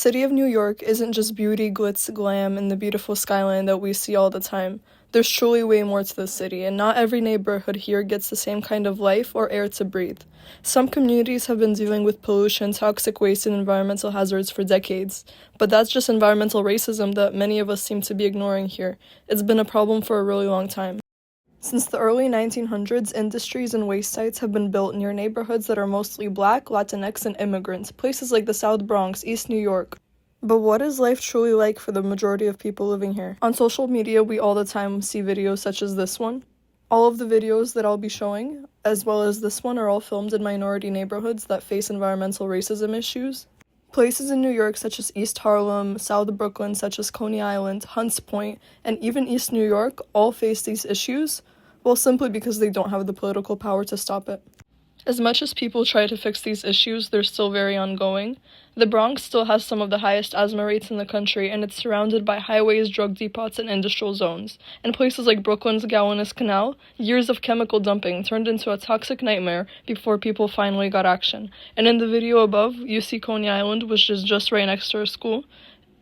City of New York isn't just beauty, glitz, glam, and the beautiful skyline that we see all the time. There's truly way more to the city, and not every neighborhood here gets the same kind of life or air to breathe. Some communities have been dealing with pollution, toxic waste, and environmental hazards for decades, but that's just environmental racism that many of us seem to be ignoring here. It's been a problem for a really long time. Since the early 1900s, industries and waste sites have been built near neighborhoods that are mostly Black, Latinx, and immigrant, places like the South Bronx, East New York. But what is life truly like for the majority of people living here? On social media, we all the time see videos such as this one. All of the videos that I'll be showing, as well as this one, are all filmed in minority neighborhoods that face environmental racism issues. Places in New York such as East Harlem, South Brooklyn such as Coney Island, Hunts Point, and even East New York all face these issues, well, simply because they don't have the political power to stop it. As much as people try to fix these issues, they're still very ongoing. The Bronx still has some of the highest asthma rates in the country, and it's surrounded by highways, drug depots, and industrial zones. In places like Brooklyn's Gowanus Canal, years of chemical dumping turned into a toxic nightmare before people finally got action. And in the video above, you see Coney Island, which is just right next to our school,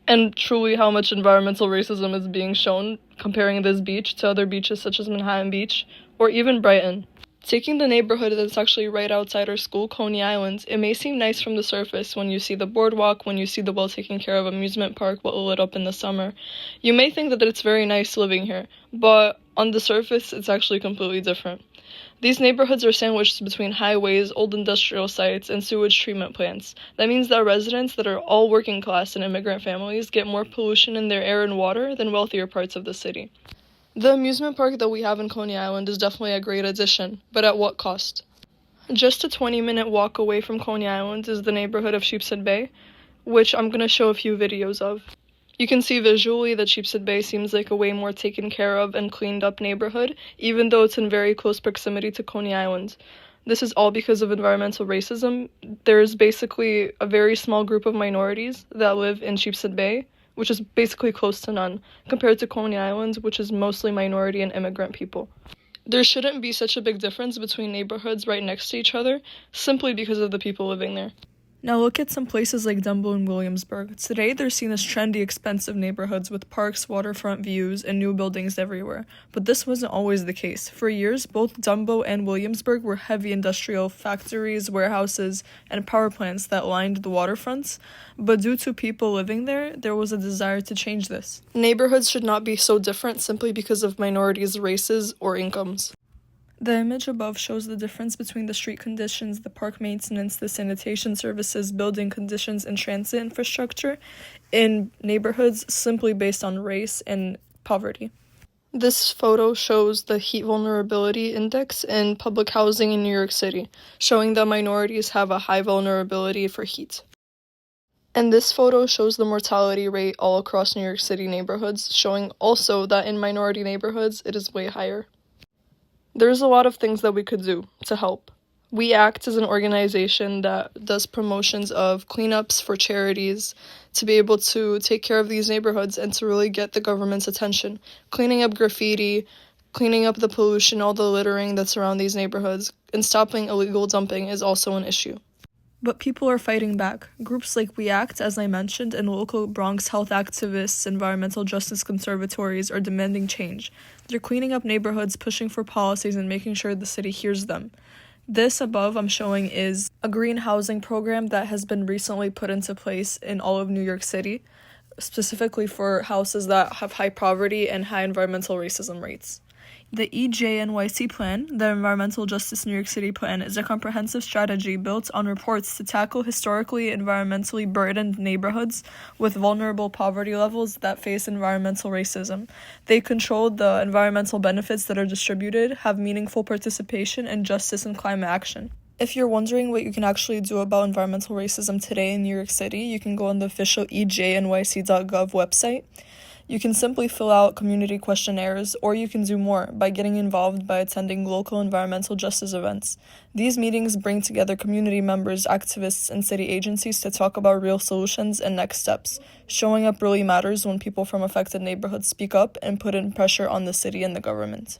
and truly how much environmental racism is being shown, comparing this beach to other beaches such as Manhattan Beach, or even Brighton. Taking the neighborhood that's actually right outside our school, Coney Island, it may seem nice from the surface when you see the boardwalk, when you see the well-taken-care-of amusement park well lit up in the summer. You may think that it's very nice living here, but on the surface, it's actually completely different. These neighborhoods are sandwiched between highways, old industrial sites, and sewage treatment plants. That means that residents that are all working class and immigrant families get more pollution in their air and water than wealthier parts of the city. The amusement park that we have in Coney Island is definitely a great addition, but at what cost? Just a 20-minute walk away from Coney Island is the neighborhood of Sheepshead Bay, which I'm going to show a few videos of. You can see visually that Sheepshead Bay seems like a way more taken care of and cleaned up neighborhood, even though it's in very close proximity to Coney Island. This is all because of environmental racism. There's basically a very small group of minorities that live in Sheepshead Bay, which is basically close to none, compared to Coney Island, which is mostly minority and immigrant people. There shouldn't be such a big difference between neighborhoods right next to each other, simply because of the people living there. Now look at some places like Dumbo and Williamsburg. Today they're seen as trendy, expensive neighborhoods with parks, waterfront views, and new buildings everywhere. But this wasn't always the case. For years, both Dumbo and Williamsburg were heavy industrial factories, warehouses, and power plants that lined the waterfronts. But due to people living there, there was a desire to change this. Neighborhoods should not be so different simply because of minorities' races or incomes. The image above shows the difference between the street conditions, the park maintenance, the sanitation services, building conditions, and transit infrastructure in neighborhoods simply based on race and poverty. This photo shows the heat vulnerability index in public housing in New York City, showing that minorities have a high vulnerability for heat. And this photo shows the mortality rate all across New York City neighborhoods, showing also that in minority neighborhoods it is way higher. There's a lot of things that we could do to help. We act as an organization that does promotions of cleanups for charities to be able to take care of these neighborhoods and to really get the government's attention. Cleaning up graffiti, cleaning up the pollution, all the littering that's around these neighborhoods, and stopping illegal dumping is also an issue. But people are fighting back. Groups like We Act, as I mentioned, and local Bronx health activists, environmental justice conservatories are demanding change. They're cleaning up neighborhoods, pushing for policies, and making sure the city hears them. This above I'm showing is a green housing program that has been recently put into place in all of New York City, specifically for houses that have high poverty and high environmental racism rates. The NYC plan, the Environmental Justice New York City plan, is a comprehensive strategy built on reports to tackle historically environmentally burdened neighborhoods with vulnerable poverty levels that face environmental racism. They control the environmental benefits that are distributed, have meaningful participation, and justice and climate action. If you're wondering what you can actually do about environmental racism today in New York City, you can go on the official ejnyc.gov website. You can simply fill out community questionnaires, or you can do more by getting involved by attending local environmental justice events. These meetings bring together community members, activists, and city agencies to talk about real solutions and next steps. Showing up really matters when people from affected neighborhoods speak up and put in pressure on the city and the government.